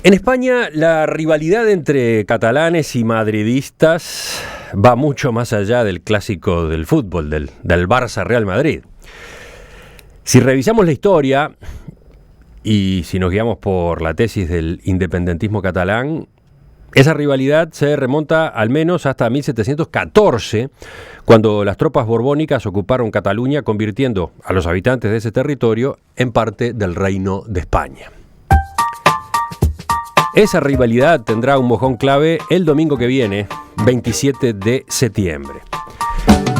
En España, la rivalidad entre catalanes y madridistas va mucho más allá del clásico del fútbol, del Barça-Real Madrid. Si revisamos la historia y si nos guiamos por la tesis del independentismo catalán, esa rivalidad se remonta al menos hasta 1714, cuando las tropas borbónicas ocuparon Cataluña, convirtiendo a los habitantes de ese territorio en parte del Reino de España. Esa rivalidad tendrá un mojón clave el domingo que viene, 27 de septiembre.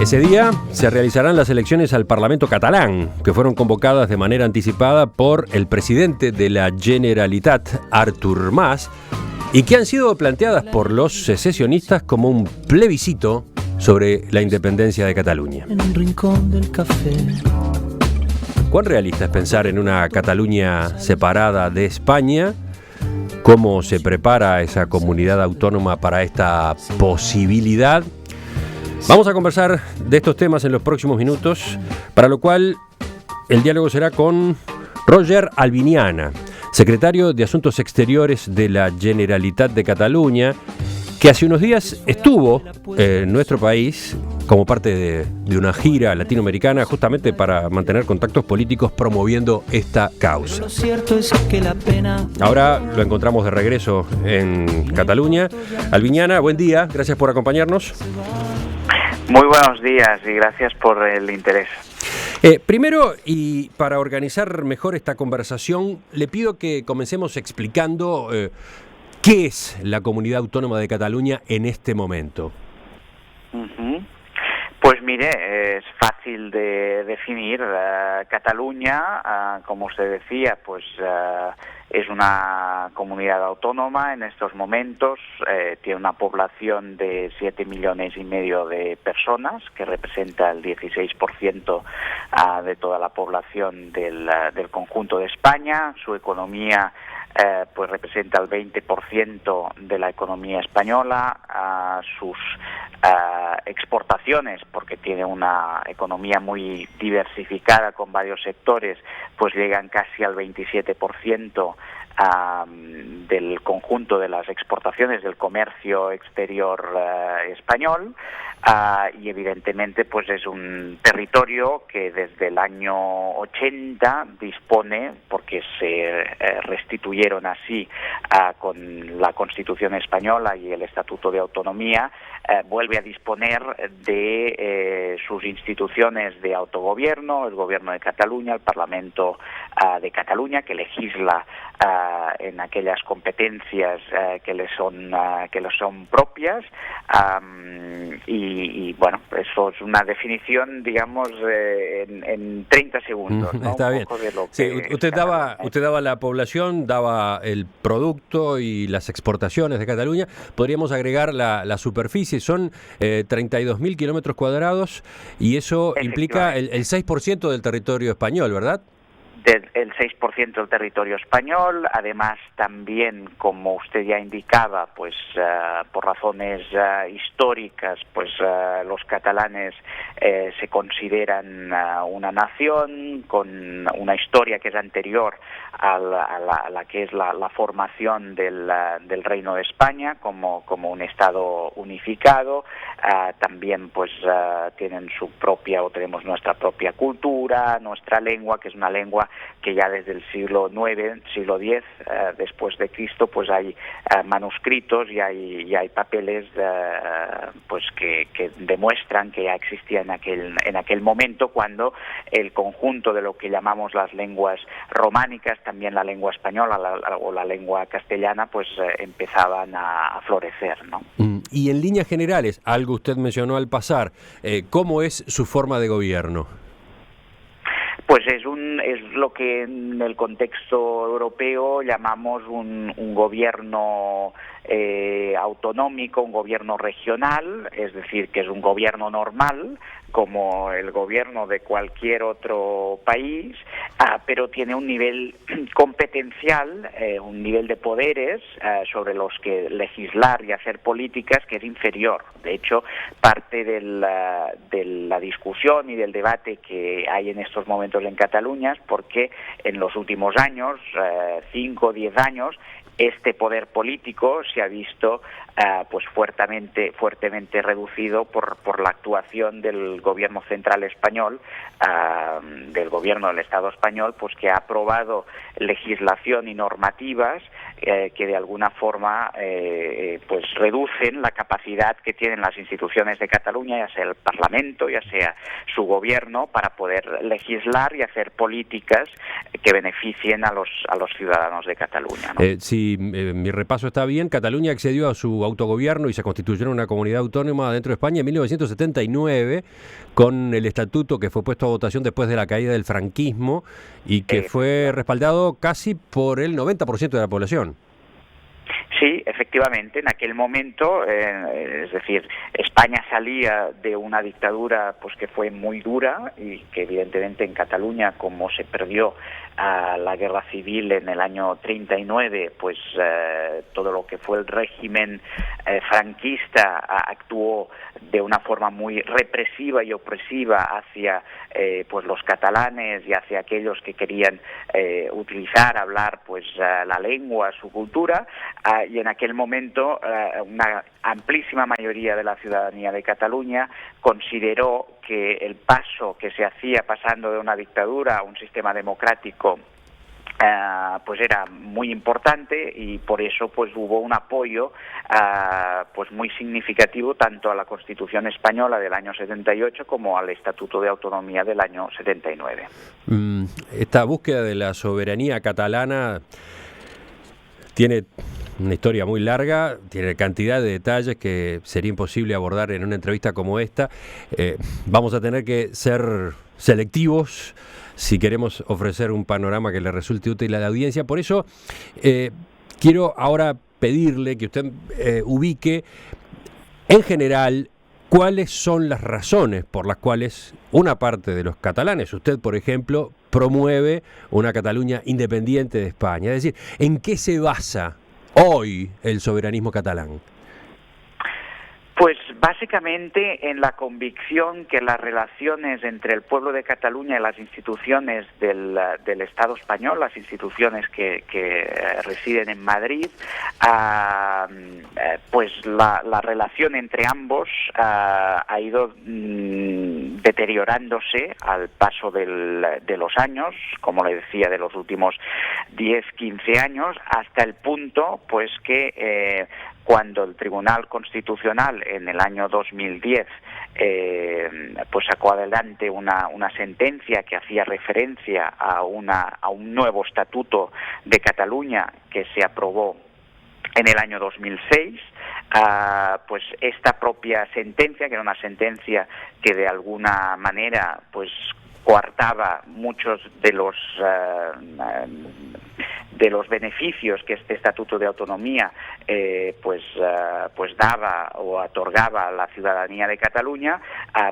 Ese día se realizarán las elecciones al Parlamento catalán, que fueron convocadas de manera anticipada por el presidente de la Generalitat, Artur Mas, y que han sido planteadas por los secesionistas como un plebiscito sobre la independencia de Cataluña. En un rincón del café. ¿Cuán realista es pensar en una Cataluña separada de España? ¿Cómo se prepara esa comunidad autónoma para esta posibilidad? Vamos a conversar de estos temas en los próximos minutos, para lo cual el diálogo será con Roger Albiñana, secretario de Asuntos Exteriores de la Generalitat de Cataluña, que hace unos días estuvo en nuestro país como parte de una gira latinoamericana justamente para mantener contactos políticos promoviendo esta causa. Lo cierto es que la pena... Ahora lo encontramos de regreso en Cataluña. Albiñana, buen día, gracias por acompañarnos. Muy buenos días y gracias por el interés. Primero, y para organizar mejor esta conversación, le pido que comencemos explicando qué es la Comunidad Autónoma de Cataluña en este momento. Pues mire, es fácil de definir. Cataluña, como usted decía, pues es una comunidad autónoma en estos momentos, tiene una población de 7,5 millones de personas, que representa el 16% de toda la población del conjunto de España. Su economía pues representa el 20% de la economía española. Sus exportaciones, porque tiene una economía muy diversificada con varios sectores, pues llegan casi al 27% del conjunto de las exportaciones del comercio exterior español, y evidentemente pues es un territorio que desde el año 80 dispone, porque se restituyeron así con la Constitución española y el Estatuto de Autonomía, vuelve a disponer de sus instituciones de autogobierno, el Gobierno de Cataluña, el Parlamento de Cataluña, que legisla en aquellas competencias que le son propias, y bueno, eso es una definición, digamos, en 30 segundos, ¿no? Está bien. Sí, usted daba la población, daba el producto y las exportaciones de Cataluña. Podríamos agregar la superficie, son 32.000 kilómetros cuadrados, y eso implica el 6% del territorio español, ¿verdad? El 6% del territorio español. Además, también, como usted ya indicaba, pues por razones históricas, pues los catalanes se consideran una nación con una historia que es anterior a la que es la formación del Reino de España como un Estado unificado. También pues tienen su propia, o tenemos nuestra propia cultura, nuestra lengua, que es una lengua que ya desde el siglo IX, siglo X después de Cristo, pues hay manuscritos y hay papeles pues que demuestran que ya existía en aquel momento, cuando el conjunto de lo que llamamos las lenguas románicas, también la lengua española o la lengua castellana, pues empezaban a florecer, ¿no? Y en líneas generales, algo usted mencionó al pasar, ¿cómo es su forma de gobierno? Pues es lo que en el contexto europeo llamamos un gobierno autonómico, un gobierno regional, es decir, que es un gobierno normal, como el gobierno de cualquier otro país, pero tiene un nivel competencial, un nivel de poderes sobre los que legislar y hacer políticas que es inferior. De hecho, parte de la discusión y del debate que hay en estos momentos en Cataluña es porque en los últimos años, 5 o 10 años, este poder político se ha visto pues fuertemente reducido por la actuación del gobierno central español, del gobierno del Estado español, pues que ha aprobado legislación y normativas que de alguna forma pues reducen la capacidad que tienen las instituciones de Cataluña, ya sea el Parlamento, ya sea su gobierno, para poder legislar y hacer políticas que beneficien a los ciudadanos de Cataluña, ¿no? Si mi repaso está bien, Cataluña accedió a su autogobierno y se constituyó en una comunidad autónoma dentro de España en 1979 con el estatuto que fue puesto a votación después de la caída del franquismo y que fue respaldado casi por el 90% de la población. Sí, efectivamente, en aquel momento, es decir, España salía de una dictadura pues que fue muy dura y que evidentemente en Cataluña, como se perdió la guerra civil en el año 39, pues todo lo que fue el régimen franquista actuó de una forma muy represiva y opresiva hacia pues los catalanes y hacia aquellos que querían hablar pues la lengua, su cultura, y en aquel momento una amplísima mayoría de la ciudadanía de Cataluña consideró que el paso que se hacía pasando de una dictadura a un sistema democrático pues era muy importante, y por eso pues hubo un apoyo pues muy significativo tanto a la Constitución española del año 78 como al Estatuto de Autonomía del año 79. Esta búsqueda de la soberanía catalana tiene una historia muy larga, tiene cantidad de detalles que sería imposible abordar en una entrevista como esta. Vamos a tener que ser selectivos si queremos ofrecer un panorama que le resulte útil a la audiencia. Por eso quiero ahora pedirle que usted ubique en general cuáles son las razones por las cuales una parte de los catalanes, usted por ejemplo, promueve una Cataluña independiente de España. Es decir, ¿en qué se basa hoy el soberanismo catalán? Pues básicamente en la convicción que las relaciones entre el pueblo de Cataluña y las instituciones del Estado español, las instituciones que residen en Madrid, pues la relación entre ambos ha ido deteriorándose al paso de los años, como le decía, de los últimos 10-15 años, hasta el punto pues que cuando el Tribunal Constitucional en el año 2010 pues sacó adelante una sentencia que hacía referencia a un nuevo estatuto de Cataluña que se aprobó en el año 2006, pues esta propia sentencia, que era una sentencia que de alguna manera pues coartaba muchos de los beneficios que este Estatuto de Autonomía pues daba o otorgaba a la ciudadanía de Cataluña,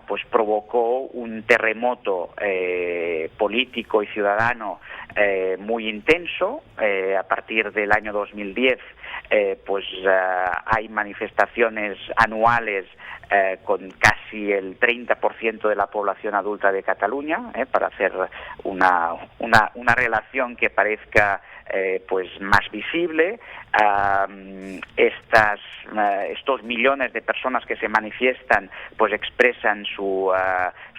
pues provocó un terremoto político y ciudadano muy intenso. A partir del año 2010 pues hay manifestaciones anuales con casi el 30% de la población adulta de Cataluña, para hacer una relación que parezca pues más visible. Estos millones de personas que se manifiestan pues expresan su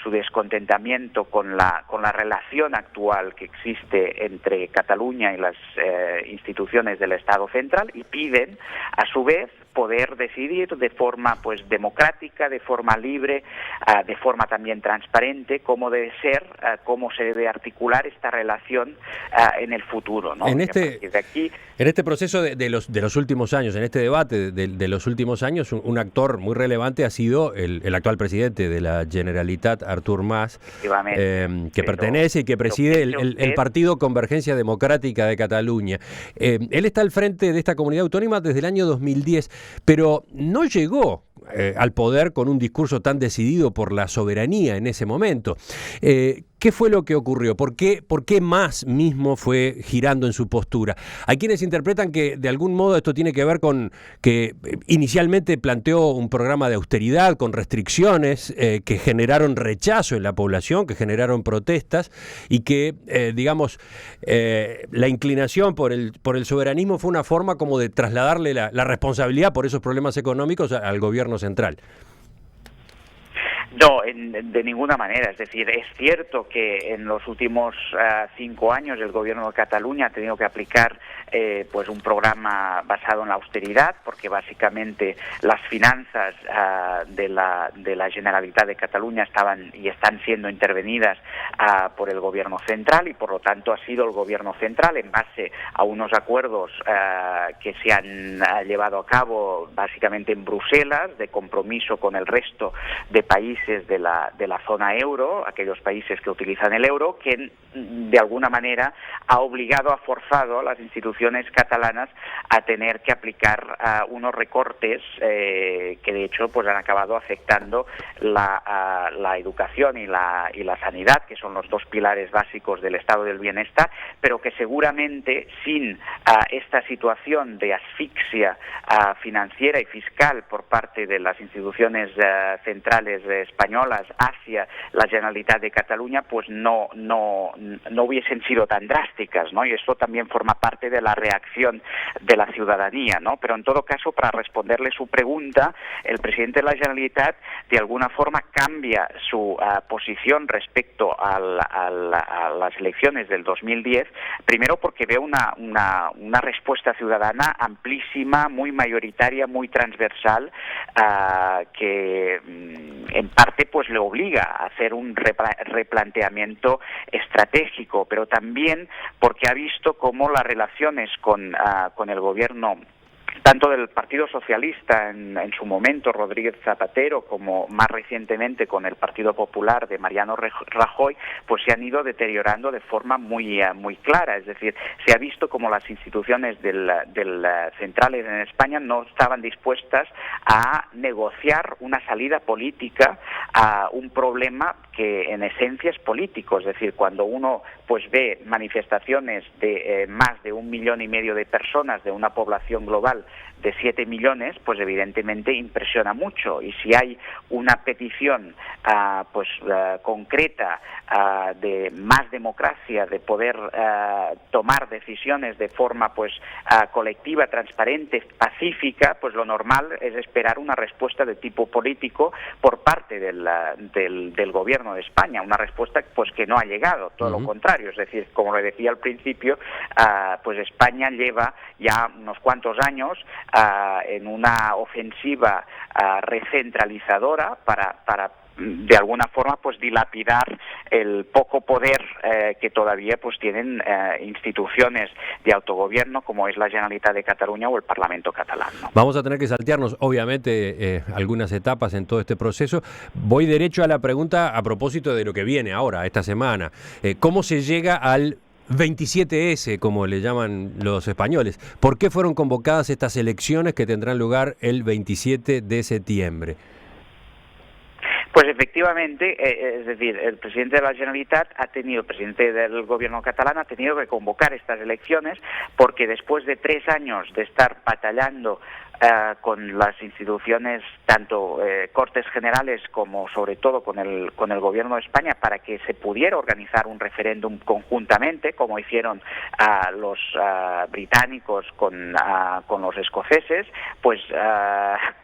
descontentamiento con la relación actual que existe entre Cataluña y las instituciones del Estado central, y piden a su vez poder decidir de forma pues democrática, de forma libre, de forma también transparente, cómo debe ser, cómo se debe articular esta relación en el futuro, ¿no? En este proceso de los últimos años, en este debate de los últimos años, un actor muy relevante ha sido el actual presidente de la Generalitat, Artur Mas, que pertenece y que preside el Partido Convergencia Democrática de Cataluña. Él está al frente de esta comunidad autónoma desde el año 2010, pero no llegó al poder con un discurso tan decidido por la soberanía en ese momento. ¿Qué ¿Qué fue lo que ocurrió? ¿Por qué Mas mismo fue girando en su postura? Hay quienes interpretan que de algún modo esto tiene que ver con que inicialmente planteó un programa de austeridad con restricciones que generaron rechazo en la población, que generaron protestas y que, digamos, la inclinación por el soberanismo fue una forma como de trasladarle la responsabilidad por esos problemas económicos al gobierno central. No, de ninguna manera. Es decir, es cierto que en los últimos 5 años el gobierno de Cataluña ha tenido que aplicar pues un programa basado en la austeridad, porque básicamente las finanzas de la Generalitat de Cataluña estaban y están siendo intervenidas por el gobierno central, y por lo tanto ha sido el gobierno central, en base a unos acuerdos que se han llevado a cabo básicamente en Bruselas, de compromiso con el resto de países de la zona euro, aquellos países que utilizan el euro, que de alguna manera ha forzado a las instituciones catalanas a tener que aplicar unos recortes que de hecho pues han acabado afectando la educación y la sanidad, que son los 2 pilares básicos del estado del bienestar, pero que seguramente sin esta situación de asfixia financiera y fiscal por parte de las instituciones centrales españolas hacia la Generalitat de Cataluña, pues no hubiesen sido tan drásticas, ¿no? Y esto también forma parte de la reacción de la ciudadanía, ¿no? Pero en todo caso, para responderle su pregunta, el presidente de la Generalitat de alguna forma cambia su posición respecto a las elecciones del 2010, primero porque ve una respuesta ciudadana amplísima, muy mayoritaria, muy transversal, que en parte pues le obliga a hacer un replanteamiento estratégico, pero también porque ha visto cómo las relaciones con el gobierno, tanto del Partido Socialista en su momento, Rodríguez Zapatero, como más recientemente con el Partido Popular de Mariano Rajoy, pues se han ido deteriorando de forma muy clara. Es decir, se ha visto como las instituciones del centrales en España no estaban dispuestas a negociar una salida política a un problema que en esencia es político. Es decir, cuando uno pues ve manifestaciones de más de 1,5 millones de personas de una población global de 7 millones, pues evidentemente impresiona mucho. Y si hay una petición concreta de más democracia, de poder tomar decisiones de forma colectiva, transparente, pacífica, pues lo normal es esperar una respuesta de tipo político por parte del gobierno de España, una respuesta pues que no ha llegado, todo lo contrario. Es decir, como le decía al principio, pues España lleva ya unos cuantos años en una ofensiva recentralizadora para de alguna forma pues dilapidar el poco poder que todavía pues tienen instituciones de autogobierno como es la Generalitat de Cataluña o el Parlamento catalán, ¿no? Vamos a tener que saltearnos obviamente algunas etapas en todo este proceso. Voy derecho a la pregunta a propósito de lo que viene ahora, esta semana. ¿Cómo se llega al 27S, como le llaman los españoles? ¿Por qué fueron convocadas estas elecciones que tendrán lugar el 27 de septiembre? Pues efectivamente, es decir, el presidente de la Generalitat el presidente del gobierno catalán ha tenido que convocar estas elecciones porque después de 3 años de estar batallando con las instituciones, tanto Cortes Generales como sobre todo con el gobierno de España, para que se pudiera organizar un referéndum conjuntamente, como hicieron los británicos con los escoceses, pues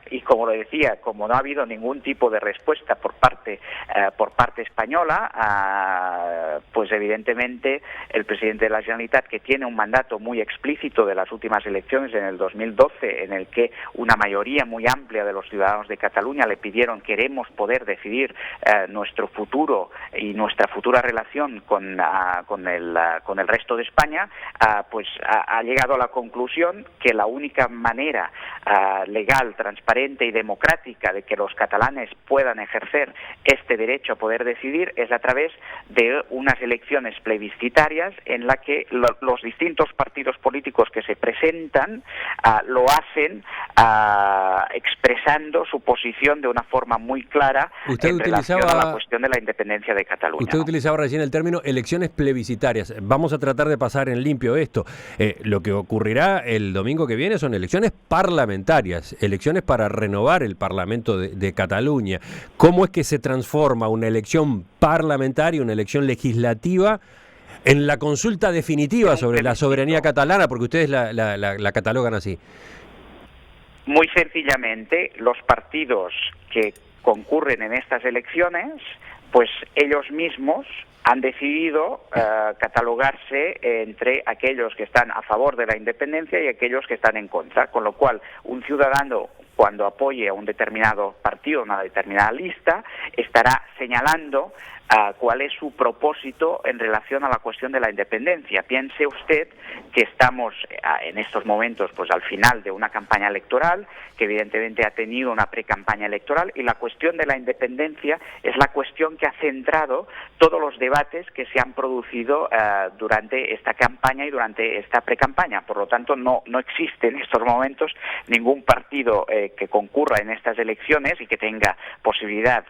y como lo decía, como no ha habido ningún tipo de respuesta por parte española, pues evidentemente el presidente de la Generalitat, que tiene un mandato muy explícito de las últimas elecciones en el 2012, en el que una mayoría muy amplia de los ciudadanos de Cataluña le pidieron: queremos poder decidir nuestro futuro y nuestra futura relación con el resto de España, pues ha llegado a la conclusión que la única manera legal, transparente y democrática de que los catalanes puedan ejercer este derecho a poder decidir es a través de unas elecciones plebiscitarias en la que los distintos partidos políticos que se presentan lo hacen expresando su posición de una forma muy clara en relación a la cuestión de la independencia de Cataluña. Usted utilizaba recién el término elecciones plebiscitarias. Vamos a tratar de pasar en limpio esto. Lo que ocurrirá el domingo que viene son elecciones parlamentarias, elecciones para renovar el Parlamento de Cataluña. ¿Cómo es que se transforma una elección parlamentaria, una elección legislativa, en la consulta definitiva sobre la soberanía catalana? Porque ustedes la catalogan así. Muy sencillamente, los partidos que concurren en estas elecciones, pues ellos mismos han decidido catalogarse entre aquellos que están a favor de la independencia y aquellos que están en contra, con lo cual un ciudadano, cuando apoye a un determinado partido, una determinada lista, estará señalando cuál es su propósito en relación a la cuestión de la independencia. Piense usted que estamos en estos momentos pues al final de una campaña electoral, que evidentemente ha tenido una pre-campaña electoral, y la cuestión de la independencia es la cuestión que ha centrado todos los debates que se han producido durante esta campaña y durante esta pre-campaña. Por lo tanto, no existe en estos momentos ningún partido que concurra en estas elecciones y que tenga posibilidad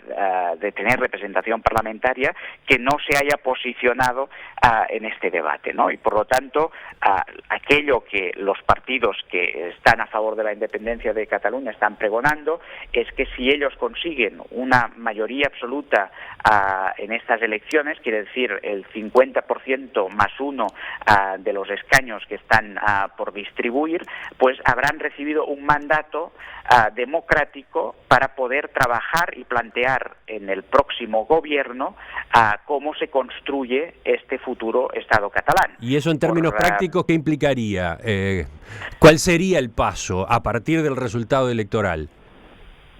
de tener representación parlamentaria que no se haya posicionado en este debate, ¿no? Y por lo tanto, aquello que los partidos que están a favor de la independencia de Cataluña están pregonando es que si ellos consiguen una mayoría absoluta en estas elecciones, quiere decir el 50% más uno de los escaños que están por distribuir, pues habrán recibido un mandato democrático para poder trabajar y plantear en el próximo gobierno cómo se construye este futuro Estado catalán. ¿Y eso en términos prácticos qué implicaría? ¿Cuál sería el paso a partir del resultado electoral?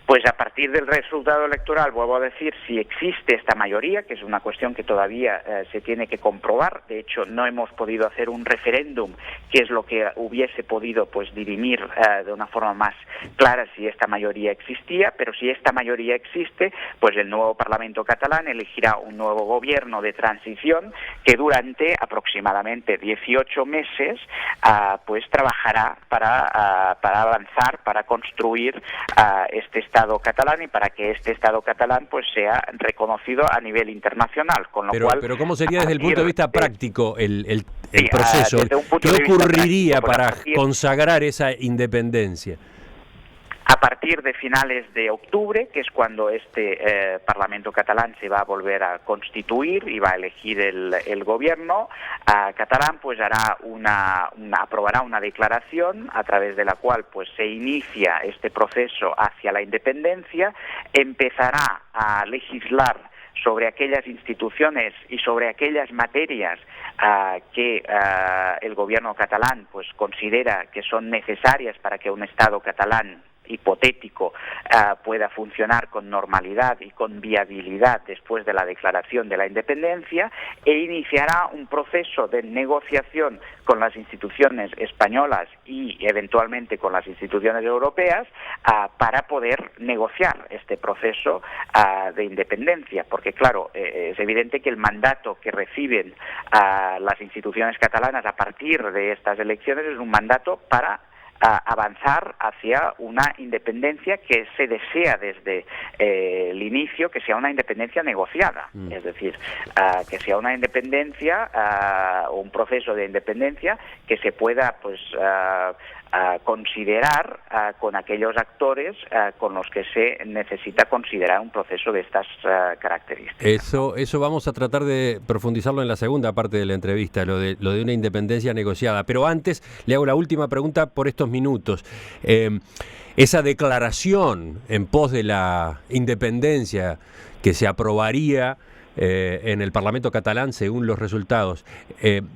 Pues a partir del resultado electoral, vuelvo a decir, si existe esta mayoría, que es una cuestión que todavía se tiene que comprobar. De hecho, no hemos podido hacer un referéndum, que es lo que hubiese podido pues dirimir de una forma más clara si esta mayoría existía, pero si esta mayoría existe, pues el nuevo Parlamento catalán elegirá un nuevo gobierno de transición que durante aproximadamente 18 meses pues trabajará para avanzar, para construir este Estado catalán y para que este Estado catalán pues sea reconocido a nivel internacional, con lo cual... Pero ¿cómo sería desde el punto de vista práctico el proceso? ¿Qué ocurriría para consagrar esa independencia? A partir de finales de octubre, que es cuando este Parlamento catalán se va a volver a constituir y va a elegir el gobierno catalán, pues aprobará una declaración a través de la cual pues se inicia este proceso hacia la independencia, empezará a legislar sobre aquellas instituciones y sobre aquellas materias que el gobierno catalán pues considera que son necesarias para que un Estado catalán hipotético pueda funcionar con normalidad y con viabilidad después de la declaración de la independencia, e iniciará un proceso de negociación con las instituciones españolas y eventualmente con las instituciones europeas para poder negociar este proceso de independencia, porque claro, es evidente que el mandato que reciben las instituciones catalanas a partir de estas elecciones es un mandato para avanzar hacia una independencia que se desea desde el inicio, que sea una independencia negociada, es decir, que sea una independencia o un proceso de independencia que se pueda pues considerar con aquellos actores con los que se necesita considerar un proceso de estas características. Eso vamos a tratar de profundizarlo en la segunda parte de la entrevista, lo de una independencia negociada. Pero antes le hago la última pregunta por estos minutos. Esa declaración en pos de la independencia que se aprobaría en el Parlamento catalán según los resultados,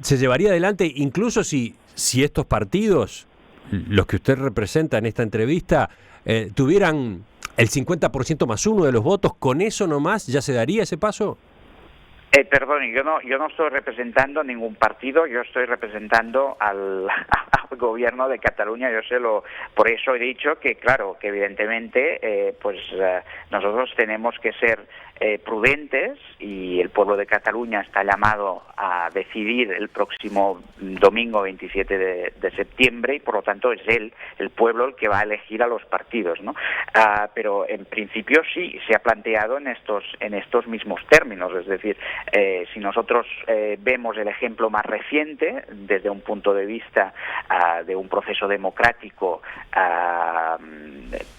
¿se llevaría adelante incluso si estos partidos, los que usted representa en esta entrevista, tuvieran el 50% más uno de los votos? ¿Con eso nomás ya se daría ese paso? Perdón, yo no estoy representando ningún partido, yo estoy representando al gobierno de Cataluña. Por eso he dicho que, claro, que evidentemente nosotros tenemos que ser prudentes, y el pueblo de Cataluña está llamado a decidir el próximo domingo 27 de septiembre, y por lo tanto es él, el pueblo, el que va a elegir a los partidos, ¿no? Pero en principio sí se ha planteado en estos mismos términos, es decir, si nosotros vemos el ejemplo más reciente desde un punto de vista de un proceso democrático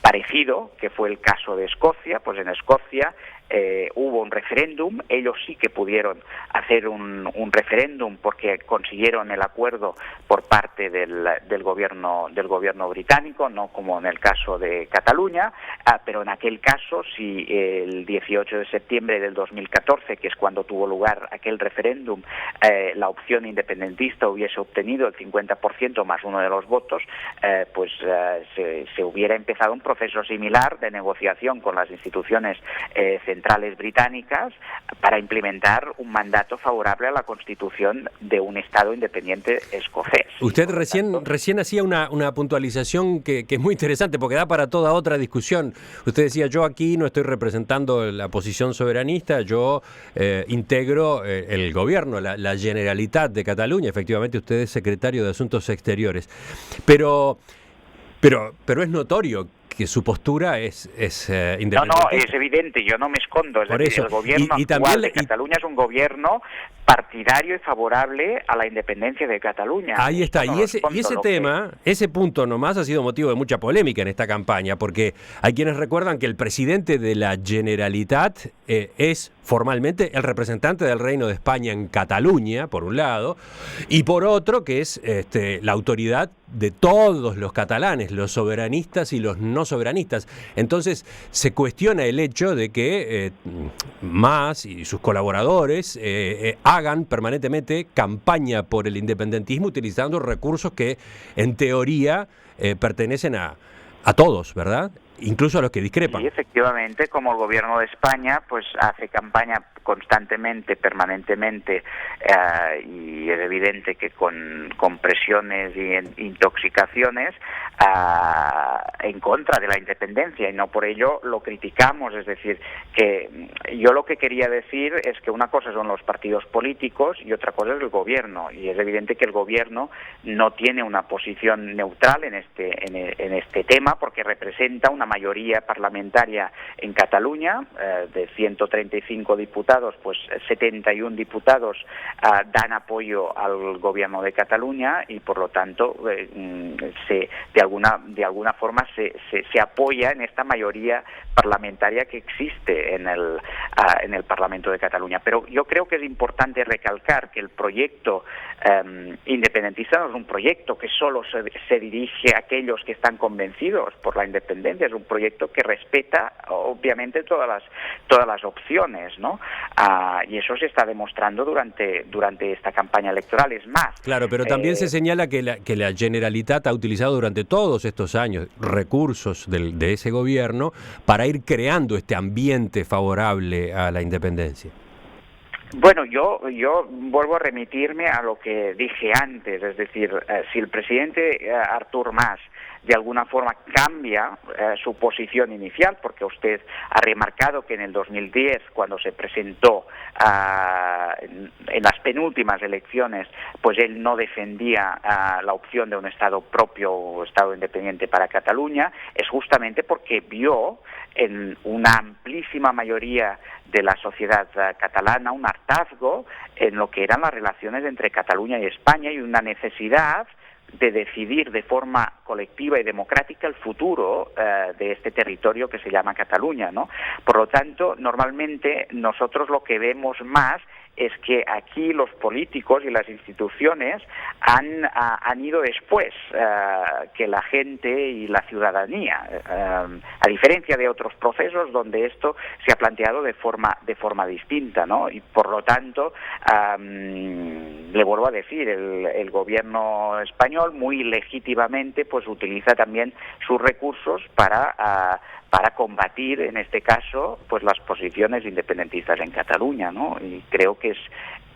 parecido, que fue el caso de Escocia, pues en Escocia hubo un referéndum. Ellos sí que pudieron hacer un referéndum porque consiguieron el acuerdo por parte del gobierno británico, no como en el caso de Cataluña, pero en aquel caso, si el 18 de septiembre del 2014, que es cuando tuvo lugar aquel referéndum, la opción independentista hubiese obtenido el 50% más uno de los votos, se hubiera empezado un proceso similar de negociación con las instituciones centrales británicas para implementar un mandato favorable a la constitución de un Estado independiente escocés. Usted recién hacía una puntualización que es muy interesante porque da para toda otra discusión. Usted decía, yo aquí no estoy representando la posición soberanista, yo integro el gobierno, la Generalitat de Cataluña. Efectivamente, usted es secretario de Asuntos Exteriores. Pero es notorio que su postura es independiente. No, es evidente, yo no me escondo. Es decir, el gobierno actual de Cataluña es un gobierno partidario y favorable a la independencia de Cataluña. Ahí está, y ese tema, ese punto nomás ha sido motivo de mucha polémica en esta campaña, porque hay quienes recuerdan que el presidente de la Generalitat es formalmente el representante del Reino de España en Cataluña, por un lado, y por otro que es la autoridad de todos los catalanes, los soberanistas y los no soberanistas. Entonces se cuestiona el hecho de que Mas y sus colaboradores hagan permanentemente campaña por el independentismo utilizando recursos que en teoría pertenecen a todos, ¿verdad? Incluso a los que discrepan. Sí, efectivamente, como el gobierno de España pues hace campaña constantemente, permanentemente, y es evidente que con presiones y intoxicaciones en contra de la independencia, y no por ello lo criticamos. Es decir, que yo lo que quería decir es que una cosa son los partidos políticos y otra cosa es el gobierno, y es evidente que el gobierno no tiene una posición neutral en este tema, porque representa una mayoría parlamentaria en Cataluña. De 135 diputados, pues 71 diputados dan apoyo al gobierno de Cataluña, y por lo tanto de alguna forma se apoya en esta mayoría parlamentaria que existe en el Parlamento de Cataluña. Pero yo creo que es importante recalcar que el proyecto independentista no es un proyecto que solo se dirige a aquellos que están convencidos por la independencia, es un proyecto que respeta obviamente todas las opciones, ¿no? Y eso se está demostrando durante esta campaña electoral. Es más, claro, pero también se señala que la Generalitat ha utilizado durante todos estos años recursos de ese gobierno para ir creando este ambiente favorable a la independencia. Bueno, yo vuelvo a remitirme a lo que dije antes, es decir, si el presidente Artur Mas de alguna forma cambia su posición inicial, porque usted ha remarcado que en el 2010, cuando se presentó en las penúltimas elecciones, pues él no defendía la opción de un Estado propio o Estado independiente para Cataluña, es justamente porque vio en una amplísima mayoría de la sociedad catalana un hartazgo en lo que eran las relaciones entre Cataluña y España, y una necesidad de decidir de forma colectiva y democrática el futuro de este territorio que se llama Cataluña, ¿no? Por lo tanto, normalmente nosotros lo que vemos más es que aquí los políticos y las instituciones han ido después que la gente y la ciudadanía, a diferencia de otros procesos donde esto se ha planteado de forma distinta, ¿no? Y por lo tanto, le vuelvo a decir, el gobierno español muy legítimamente pues utiliza también sus recursos para combatir, en este caso, pues las posiciones independentistas en Cataluña, ¿no? Y creo que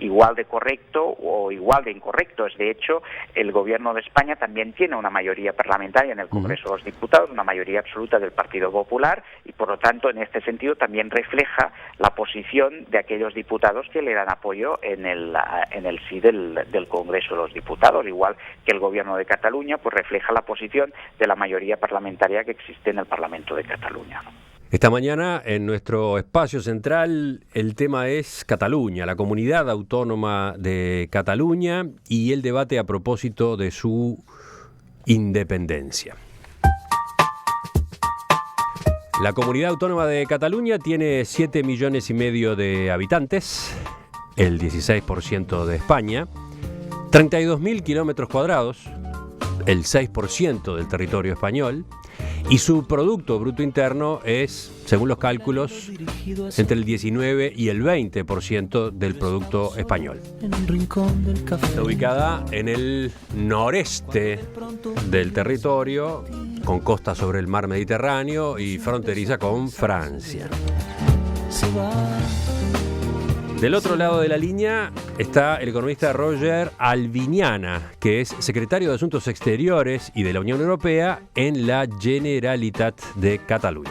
igual de correcto o igual de incorrecto. De hecho, el Gobierno de España también tiene una mayoría parlamentaria en el Congreso de los Diputados, una mayoría absoluta del Partido Popular, y por lo tanto, en este sentido, también refleja la posición de aquellos diputados que le dan apoyo en el sí del Congreso de los Diputados, igual que el Gobierno de Cataluña pues refleja la posición de la mayoría parlamentaria que existe en el Parlamento de Cataluña, ¿no? Esta mañana, en nuestro espacio central, el tema es Cataluña, la comunidad autónoma de Cataluña y el debate a propósito de su independencia. La comunidad autónoma de Cataluña tiene 7,5 millones de habitantes, el 16% de España, 32.000 kilómetros cuadrados, el 6% del territorio español, y su Producto Bruto Interno es, según los cálculos, entre el 19 y el 20% del Producto Español. Está ubicada en el noreste del territorio, con costa sobre el mar Mediterráneo y fronteriza con Francia. Del otro lado de la línea está el economista Roger Albiñana, que es secretario de Asuntos Exteriores y de la Unión Europea en la Generalitat de Cataluña.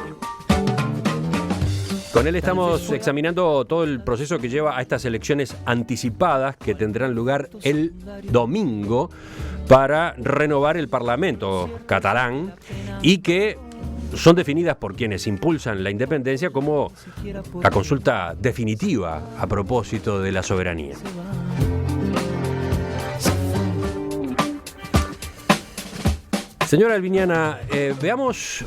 Con él estamos examinando todo el proceso que lleva a estas elecciones anticipadas que tendrán lugar el domingo para renovar el Parlamento catalán y que son definidas por quienes impulsan la independencia como la consulta definitiva a propósito de la soberanía. Señora Albiñana, veamos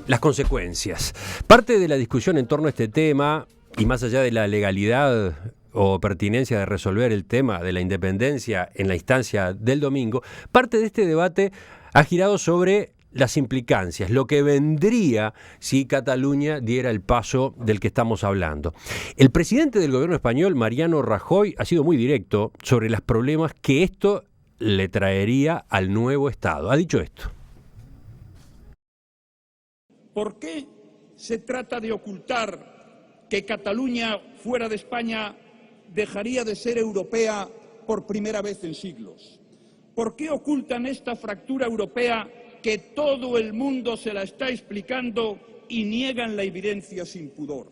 las consecuencias. Parte de la discusión en torno a este tema, y más allá de la legalidad o pertinencia de resolver el tema de la independencia en la instancia del domingo, parte de este debate ha girado sobre las implicancias, lo que vendría si Cataluña diera el paso del que estamos hablando. El presidente del gobierno español, Mariano Rajoy, ha sido muy directo sobre los problemas que esto le traería al nuevo Estado. Ha dicho esto. ¿Por qué se trata de ocultar que Cataluña, fuera de España, dejaría de ser europea por primera vez en siglos? ¿Por qué ocultan esta fractura europea que todo el mundo se la está explicando y niegan la evidencia sin pudor?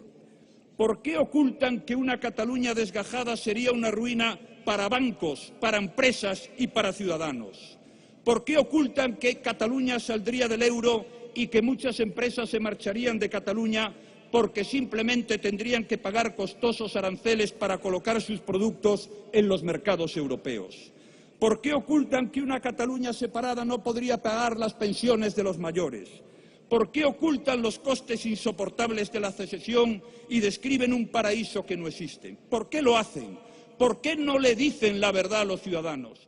¿Por qué ocultan que una Cataluña desgajada sería una ruina para bancos, para empresas y para ciudadanos? ¿Por qué ocultan que Cataluña saldría del euro y que muchas empresas se marcharían de Cataluña porque simplemente tendrían que pagar costosos aranceles para colocar sus productos en los mercados europeos? ¿Por qué ocultan que una Cataluña separada no podría pagar las pensiones de los mayores? ¿Por qué ocultan los costes insoportables de la secesión y describen un paraíso que no existe? ¿Por qué lo hacen? ¿Por qué no le dicen la verdad a los ciudadanos?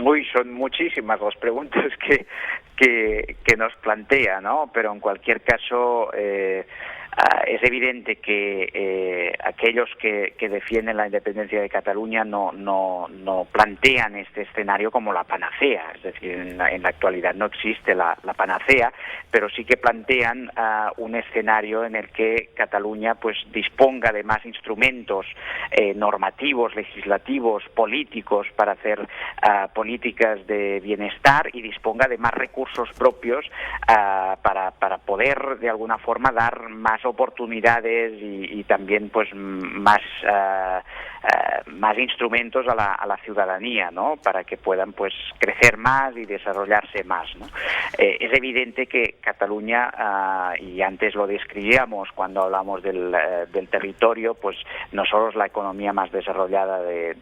Uy, son muchísimas las preguntas que nos plantea, ¿no? Pero en cualquier caso es evidente que aquellos que defienden la independencia de Cataluña no plantean este escenario como la panacea. Es decir, en la actualidad no existe la panacea, pero sí que plantean un escenario en el que Cataluña pues disponga de más instrumentos normativos, legislativos, políticos para hacer políticas de bienestar y disponga de más recursos propios para poder de alguna forma dar más oportunidades y también pues más instrumentos a la ciudadanía, ¿no? Para que puedan pues crecer más y desarrollarse más, ¿no? Es evidente que Cataluña, y antes lo describíamos cuando hablamos del territorio, pues no solo es la economía más desarrollada de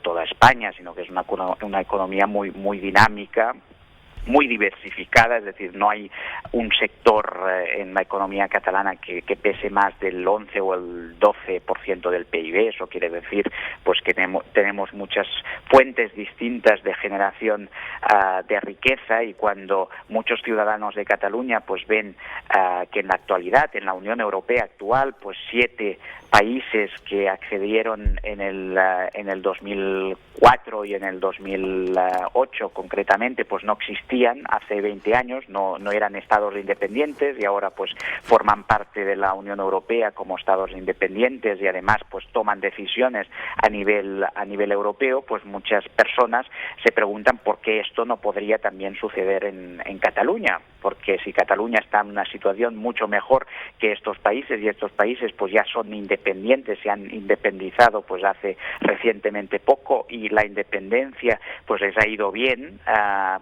toda España, sino que es una economía muy dinámica, muy diversificada, es decir, no hay un sector en la economía catalana que pese más del 11 o el 12% del PIB. Eso quiere decir pues que tenemos muchas fuentes distintas de generación de riqueza, y cuando muchos ciudadanos de Cataluña pues ven que en la actualidad, en la Unión Europea actual, pues 7 países que accedieron en el 2004 y en el 2008 concretamente, pues no existían hace 20 años, no eran estados independientes y ahora pues forman parte de la Unión Europea como estados independientes y además pues toman decisiones a nivel europeo. Pues muchas personas se preguntan por qué esto no podría también suceder en Cataluña, porque si Cataluña está en una situación mucho mejor que estos países, y estos países pues ya son independientes, se han independizado pues hace recientemente poco, y la independencia pues les ha ido bien,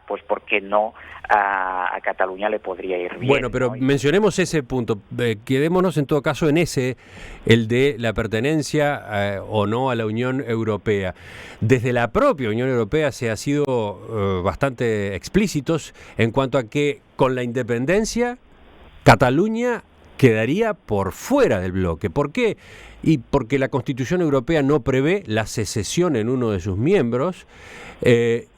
pues ¿por qué no a Cataluña le podría ir bien? Bueno, pero ¿no? mencionemos ese punto, quedémonos en todo caso en ese, el de la pertenencia o no a la Unión Europea. Desde la propia Unión Europea se ha sido bastante explícitos en cuanto a que con la independencia Cataluña quedaría por fuera del bloque. ¿Por qué? Y porque la Constitución Europea no prevé la secesión en uno de sus miembros,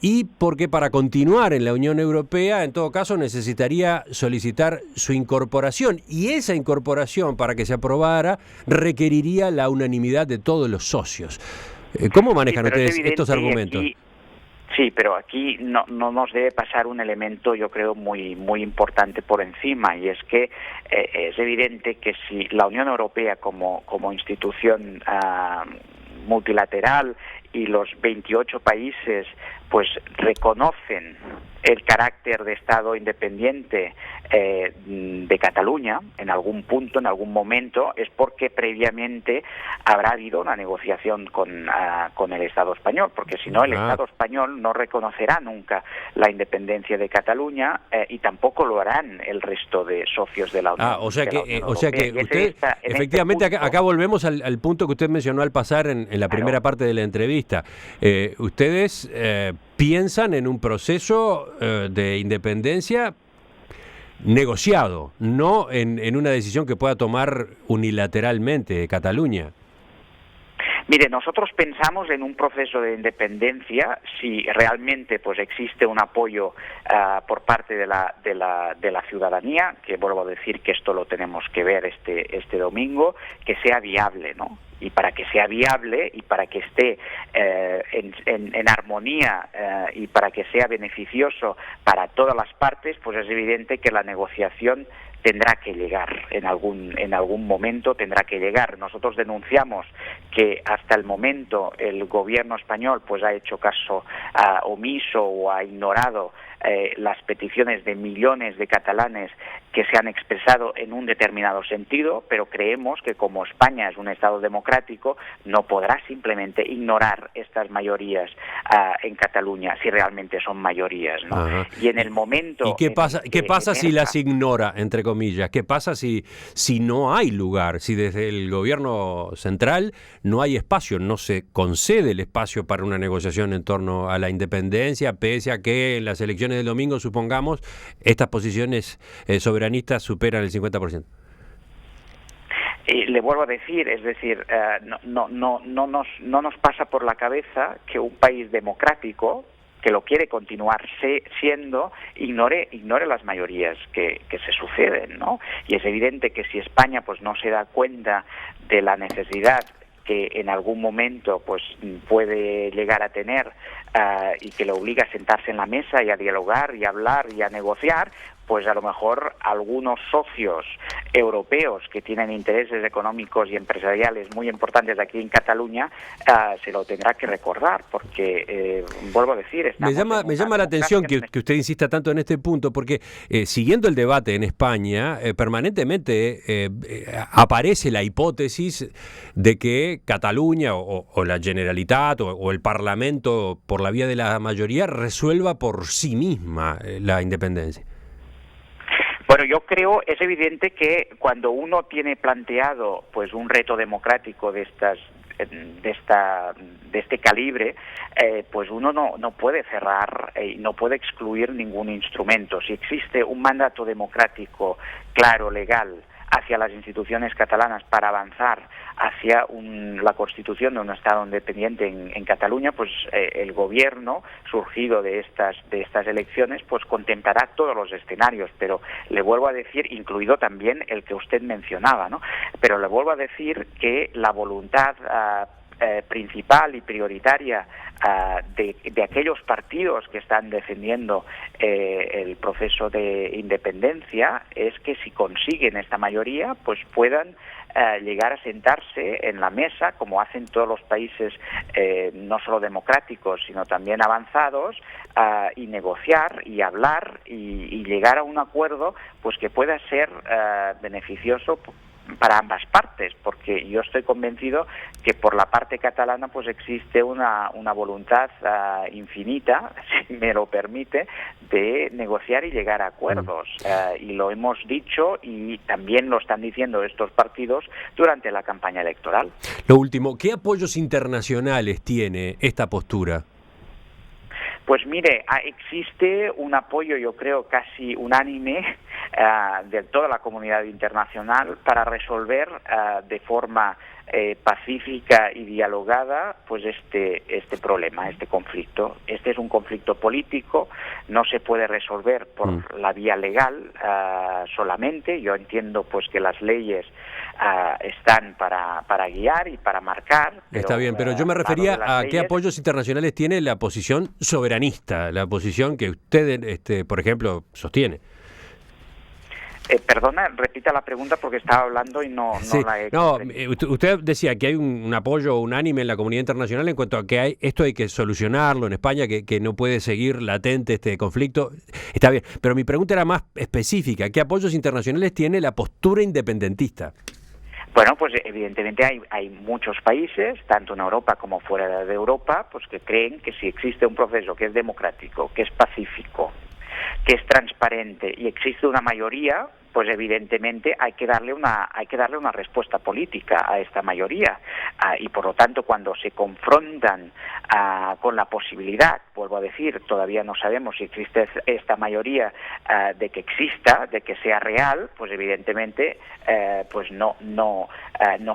y porque para continuar en la Unión Europea, en todo caso, necesitaría solicitar su incorporación, y esa incorporación, para que se aprobara, requeriría la unanimidad de todos los socios. ¿Cómo manejan ustedes estos argumentos? Sí, pero aquí no nos debe pasar un elemento, yo creo, muy importante por encima, y es que es evidente que si la Unión Europea como institución multilateral y los 28 países pues reconocen el carácter de Estado independiente de Cataluña en algún punto, en algún momento, es porque previamente habrá habido una negociación con el Estado español, porque si no el Estado español no reconocerá nunca la independencia de Cataluña, y tampoco lo harán el resto de socios de la Unión. O sea que usted, efectivamente, acá volvemos al punto que usted mencionó al pasar en la primera parte de la entrevista. Ustedes piensan en un proceso de independencia negociado, no en una decisión que pueda tomar unilateralmente Cataluña. Mire, nosotros pensamos en un proceso de independencia si realmente pues existe un apoyo por parte de la ciudadanía, que vuelvo a decir que esto lo tenemos que ver este domingo, que sea viable, ¿no? Y para que sea viable y para que esté en armonía y para que sea beneficioso para todas las partes, pues es evidente que la negociación tendrá que llegar, en algún momento tendrá que llegar. Nosotros denunciamos que hasta el momento el gobierno español pues ha hecho caso omiso o ha ignorado las peticiones de millones de catalanes que se han expresado en un determinado sentido, pero creemos que como España es un Estado democrático, no podrá simplemente ignorar estas mayorías en Cataluña, si realmente son mayorías, ¿no? Ajá. Y en el momento... ¿Y qué pasa si las ignora, entre comillas? ¿Qué pasa si no hay lugar, si desde el gobierno central no hay espacio, no se concede el espacio para una negociación en torno a la independencia, pese a que en las elecciones del domingo, supongamos, estas posiciones soberanistas superan el 50%? Le vuelvo a decir, es decir, no nos pasa por la cabeza que un país democrático que lo quiere continuar siendo, ignore las mayorías que se suceden, ¿no? Y es evidente que si España pues no se da cuenta de la necesidad que en algún momento pues puede llegar a tener y que le obliga a sentarse en la mesa y a dialogar y a hablar y a negociar, pues a lo mejor algunos socios europeos que tienen intereses económicos y empresariales muy importantes aquí en Cataluña se lo tendrá que recordar, porque vuelvo a decir, me llama la atención que usted insista tanto en este punto, porque siguiendo el debate en España, permanentemente aparece la hipótesis de que Cataluña o la Generalitat o el Parlamento, por la vía de la mayoría, resuelva por sí misma la independencia. Bueno, yo creo, es evidente que cuando uno tiene planteado pues un reto democrático de este calibre, pues uno no puede cerrar y no puede excluir ningún instrumento. Si existe un mandato democrático claro, legal, hacia las instituciones catalanas para avanzar hacia la constitución de un Estado independiente en Cataluña, pues el gobierno surgido de estas elecciones pues contemplará todos los escenarios, pero le vuelvo a decir, incluido también el que usted mencionaba, ¿no? Pero le vuelvo a decir que la voluntad principal y prioritaria de aquellos partidos que están defendiendo el proceso de independencia es que si consiguen esta mayoría pues puedan llegar a sentarse en la mesa, como hacen todos los países no solo democráticos sino también avanzados, y negociar y hablar y llegar a un acuerdo pues que pueda ser beneficioso para ambas partes, porque yo estoy convencido que por la parte catalana pues existe una voluntad infinita, si me lo permite, de negociar y llegar a acuerdos. Y lo hemos dicho y también lo están diciendo estos partidos durante la campaña electoral. Lo último, ¿qué apoyos internacionales tiene esta postura? Pues mire, existe un apoyo, yo creo, casi unánime de toda la comunidad internacional para resolver de forma pacífica y dialogada pues este problema, este conflicto. Este es un conflicto político, no se puede resolver por la vía legal solamente. Yo entiendo pues que las leyes están para guiar y para marcar. Está bien, pero yo me refería a qué apoyos internacionales tiene la posición soberanista, la posición que usted, por ejemplo, sostiene. Perdona, repita la pregunta porque estaba hablando y no la he comprendido. Usted decía que hay un apoyo unánime en la comunidad internacional en cuanto a que esto hay que solucionarlo en España, que no puede seguir latente este conflicto. Está bien, pero mi pregunta era más específica. ¿Qué apoyos internacionales tiene la postura independentista? Bueno, pues evidentemente hay muchos países, tanto en Europa como fuera de Europa, pues que creen que si existe un proceso que es democrático, que es pacífico, que es transparente y existe una mayoría, pues evidentemente hay que darle una respuesta política a esta mayoría, y por lo tanto cuando se confrontan con la posibilidad, vuelvo a decir, todavía no sabemos si existe esta mayoría, de que exista, de que sea real, pues evidentemente pues no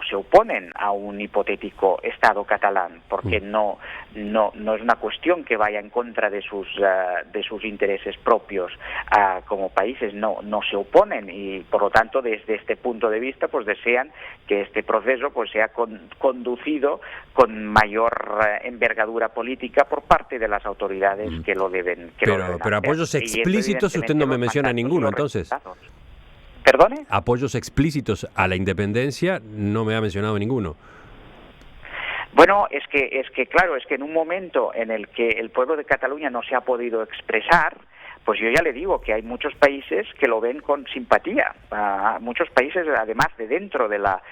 se oponen a un hipotético Estado catalán, porque no es una cuestión que vaya en contra de sus intereses propios como países, no se oponen, y por lo tanto desde este punto de vista pues desean que este proceso pues sea conducido con mayor envergadura política por parte de las autoridades que lo deben pero hacer. apoyos explícitos usted no me menciona ninguno, entonces. ¿Perdone? Apoyos explícitos a la independencia no me ha mencionado ninguno. Bueno, es que claro, es que en un momento en el que el pueblo de Cataluña no se ha podido expresar, pues yo ya le digo que hay muchos países que lo ven con simpatía, muchos países además de dentro de la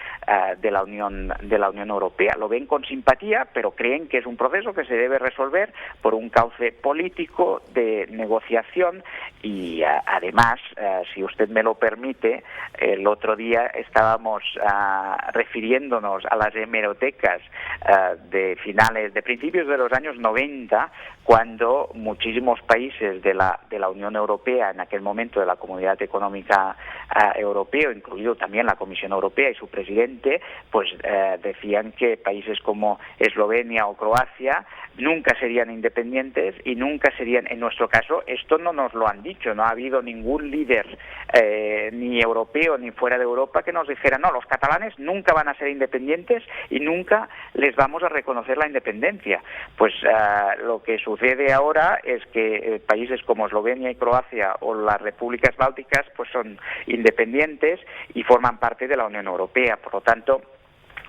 Unión Europea lo ven con simpatía, pero creen que es un proceso que se debe resolver por un cauce político de negociación. Y además, si usted me lo permite, el otro día estábamos refiriéndonos a las hemerotecas de principios de los años 90, cuando muchísimos países de la Unión Europea, en aquel momento de la Comunidad Económica Europea, incluido también la Comisión Europea y su presidente, pues decían que países como Eslovenia o Croacia nunca serían independientes y nunca serían, en nuestro caso, esto no nos lo han dicho, no ha habido ningún líder ni europeo ni fuera de Europa que nos dijera, no, los catalanes nunca van a ser independientes y nunca les vamos a reconocer la independencia. Pues lo que sucede ahora es que países como Eslovenia y Croacia o las repúblicas bálticas pues son independientes y forman parte de la Unión Europea. Por lo tanto,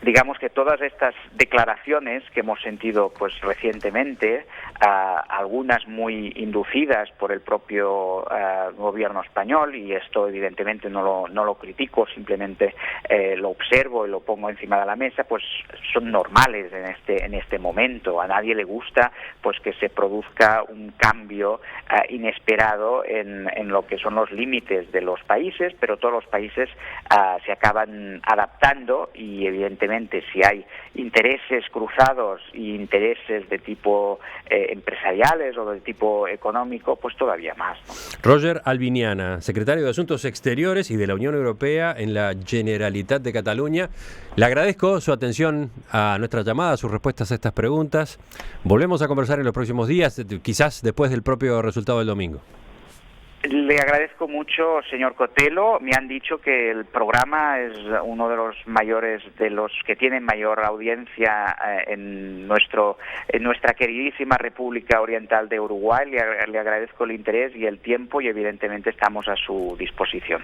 digamos que todas estas declaraciones que hemos sentido pues recientemente, algunas muy inducidas por el propio gobierno español, y esto evidentemente no lo critico, simplemente lo observo y lo pongo encima de la mesa, pues son normales en este momento. A nadie le gusta pues que se produzca un cambio inesperado en lo que son los límites de los países, pero todos los países se acaban adaptando y evidentemente evidentemente, si hay intereses cruzados y intereses de tipo empresariales o de tipo económico, pues todavía más, ¿no? Roger Albiniana, secretario de Asuntos Exteriores y de la Unión Europea en la Generalitat de Cataluña. Le agradezco su atención a nuestra llamada, sus respuestas a estas preguntas. Volvemos a conversar en los próximos días, quizás después del propio resultado del domingo. Le agradezco mucho, señor Cotelo. Me han dicho que el programa es uno de los mayores, de los que tienen mayor audiencia en nuestra queridísima República Oriental de Uruguay. Le agradezco el interés y el tiempo y evidentemente estamos a su disposición.